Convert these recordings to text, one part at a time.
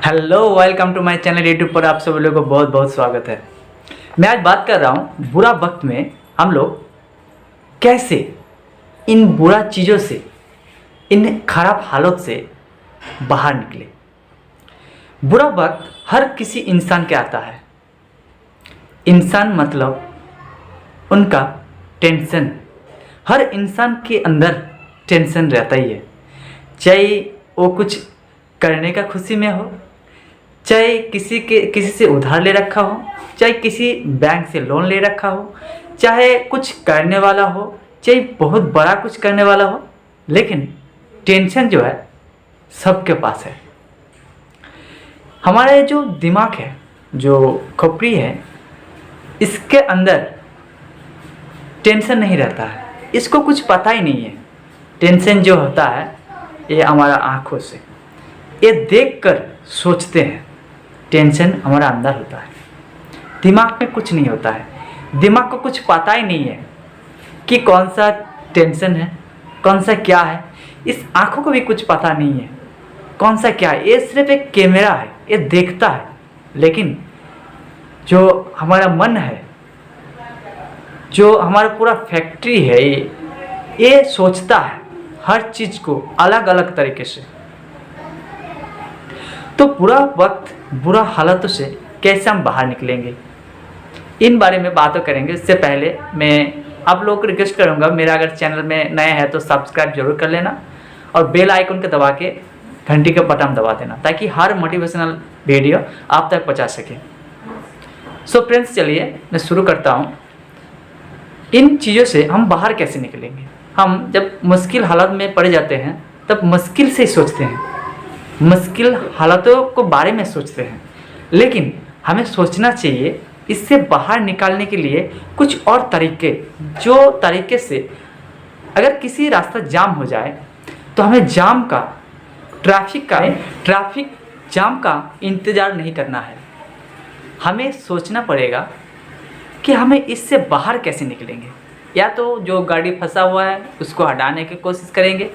Hello, welcome to my channel YouTube पर आप सब लोगों को बहुत बहुत स्वागत है। मैं आज बात कर रहा हूँ बुरा वक्त में हम लोग कैसे इन बुरा चीज़ों से, इन खराब हालत से बाहर निकले। बुरा वक्त हर किसी इंसान के आता है। इंसान मतलब उनका टेंशन, हर इंसान के अंदर टेंशन रहता ही है। चाहे वो कुछ करने का खुशी में हो, चाहे किसी से उधार ले रखा हो, चाहे किसी बैंक से लोन ले रखा हो, चाहे कुछ करने वाला हो, चाहे बहुत बड़ा कुछ करने वाला हो, लेकिन टेंशन जो है सबके पास है। हमारा जो दिमाग है, जो खोपड़ी है, इसके अंदर टेंशन नहीं रहता है। इसको कुछ पता ही नहीं है। टेंशन जो होता है ये हमारा आँखों से, ये देखकर सोचते हैं। टेंशन हमारा अंदर होता है, दिमाग में कुछ नहीं होता है। दिमाग को कुछ पता ही नहीं है कि कौन सा टेंशन है, कौन सा क्या है। इस आँखों को भी कुछ पता नहीं है कौन सा क्या है। ये सिर्फ एक कैमरा है, ये देखता है। लेकिन जो हमारा मन है, जो हमारा पूरा फैक्ट्री है, ये सोचता है हर चीज़ को अलग अलग तरीके से। तो बुरा वक्त, बुरा हालातों से कैसे हम बाहर निकलेंगे, इन बारे में बातें करेंगे। इससे पहले मैं आप लोगों को रिक्वेस्ट करूंगा, मेरा अगर चैनल में नया है तो सब्सक्राइब जरूर कर लेना और बेल आइकन को दबा के घंटी का बटन दबा देना, ताकि हर मोटिवेशनल वीडियो आप तक पहुंचा सके। सो फ्रेंड्स, चलिए मैं शुरू करता हूं। इन चीज़ों से हम बाहर कैसे निकलेंगे। हम जब मुश्किल हालत में पड़ जाते हैं तब मुश्किल से ही सोचते हैं, मुश्किल हालातों को बारे में सोचते हैं। लेकिन हमें सोचना चाहिए इससे बाहर निकालने के लिए कुछ और तरीके, जो तरीके से अगर किसी रास्ता जाम हो जाए तो हमें जाम का, ट्रैफिक जाम का इंतज़ार नहीं करना है। हमें सोचना पड़ेगा कि हमें इससे बाहर कैसे निकलेंगे। या तो जो गाड़ी फंसा हुआ है उसको हटाने की कोशिश करेंगे,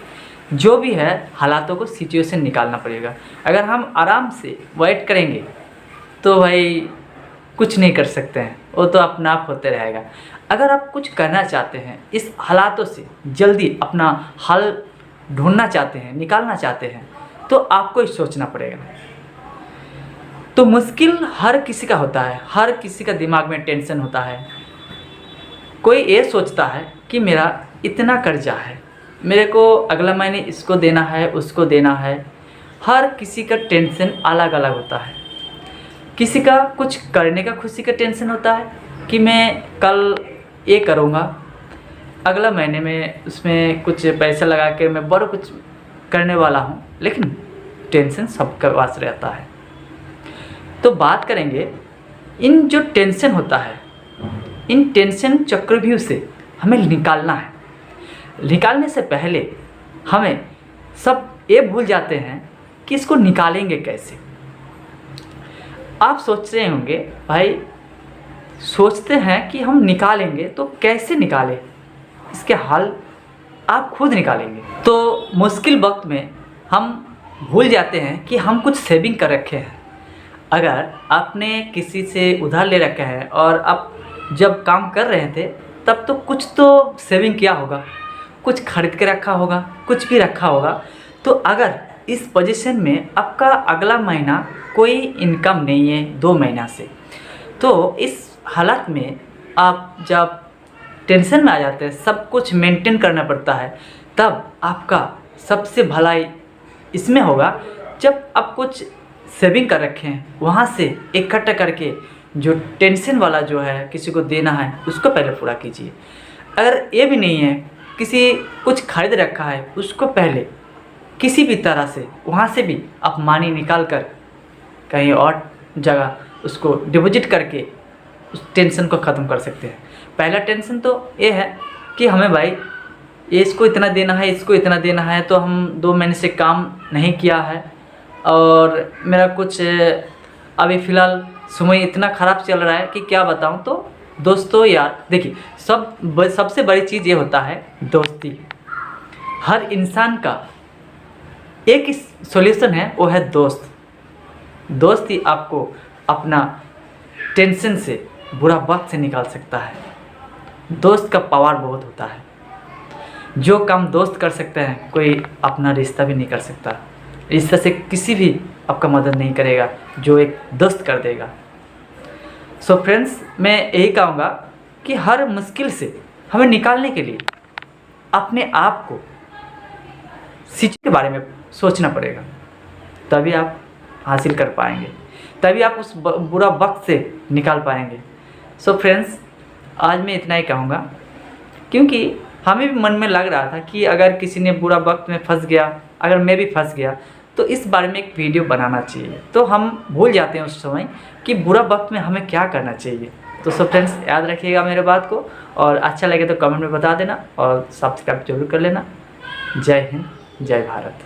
जो भी है हालातों को, सिचुएशन निकालना पड़ेगा। अगर हम आराम से वेट करेंगे तो भाई कुछ नहीं कर सकते हैं, वो तो अपना आप होते रहेगा। अगर आप कुछ करना चाहते हैं, इस हालातों से जल्दी अपना हल ढूंढना चाहते हैं, निकालना चाहते हैं, तो आपको ही सोचना पड़ेगा। तो मुश्किल हर किसी का होता है, हर किसी का दिमाग में टेंशन होता है। कोई ये सोचता है कि मेरा इतना कर्जा है, मेरे को अगला महीने इसको देना है, उसको देना है। हर किसी का टेंशन अलग अलग होता है। किसी का कुछ करने का खुशी का टेंशन होता है कि मैं कल ये करूँगा, अगला महीने में उसमें कुछ पैसा लगा के मैं बड़ा कुछ करने वाला हूँ। लेकिन टेंशन सबके पास रहता है। तो बात करेंगे इन जो टेंशन होता है, इन टेंशन चक्रव्यूह से हमें निकालना है। निकालने से पहले हमें सब ये भूल जाते हैं कि इसको निकालेंगे कैसे। आप सोच रहे होंगे, भाई सोचते हैं कि हम निकालेंगे तो कैसे निकालें, इसके हल आप खुद निकालेंगे। तो मुश्किल वक्त में हम भूल जाते हैं कि हम कुछ सेविंग कर रखे हैं। अगर आपने किसी से उधार ले रखा है और आप जब काम कर रहे थे तब तो कुछ तो सेविंग किया होगा, कुछ खरीद के रखा होगा, कुछ भी रखा होगा। तो अगर इस पोजीशन में आपका अगला महीना कोई इनकम नहीं है 2 महीना से, तो इस हालत में आप जब टेंशन में आ जाते हैं, सब कुछ मेंटेन करना पड़ता है, तब आपका सबसे भलाई इसमें होगा जब आप कुछ सेविंग कर रखे हैं, वहाँ से इकट्ठा करके जो टेंशन वाला जो है किसी को देना है उसको पहले पूरा कीजिए। अगर ये भी नहीं है, किसी कुछ खरीद रखा है, उसको पहले किसी भी तरह से वहाँ से भी आप मनी निकाल कर कहीं और जगह उसको डिपॉजिट करके उस टेंशन को ख़त्म कर सकते हैं। पहला टेंशन तो ये है कि हमें भाई ये इसको इतना देना है, इसको इतना देना है, तो हम 2 महीने से काम नहीं किया है और मेरा कुछ अभी फ़िलहाल समय इतना ख़राब चल रहा है कि क्या बताऊँ। तो दोस्तों यार देखिए, सबसे बड़ी चीज़ ये होता है दोस्ती। हर इंसान का एक ही सॉल्यूशन है, वो है दोस्त। दोस्त ही आपको अपना टेंशन से, बुरा वक्त से निकाल सकता है। दोस्त का पावर बहुत होता है। जो काम दोस्त कर सकते हैं कोई अपना रिश्ता भी नहीं कर सकता। रिश्ते से किसी भी आपका मदद नहीं करेगा जो एक दोस्त कर देगा। सो फ्रेंड्स, मैं यही कहूँगा कि हर मुश्किल से हमें निकालने के लिए अपने आप को चीज़ के बारे में सोचना पड़ेगा, तभी आप हासिल कर पाएंगे, तभी आप उस बुरा वक्त से निकाल पाएंगे। सो फ्रेंड्स, आज मैं इतना ही कहूँगा, क्योंकि हमें भी मन में लग रहा था कि अगर किसी ने बुरा वक्त में फंस गया, अगर मैं भी फंस गया, तो इस बारे में एक वीडियो बनाना चाहिए। तो हम भूल जाते हैं उस समय कि बुरा वक्त में हमें क्या करना चाहिए। तो सब फ्रेंड्स, याद रखिएगा मेरे बात को, और अच्छा लगे तो कमेंट में बता देना और सब्सक्राइब जरूर कर लेना। जय हिंद, जय भारत।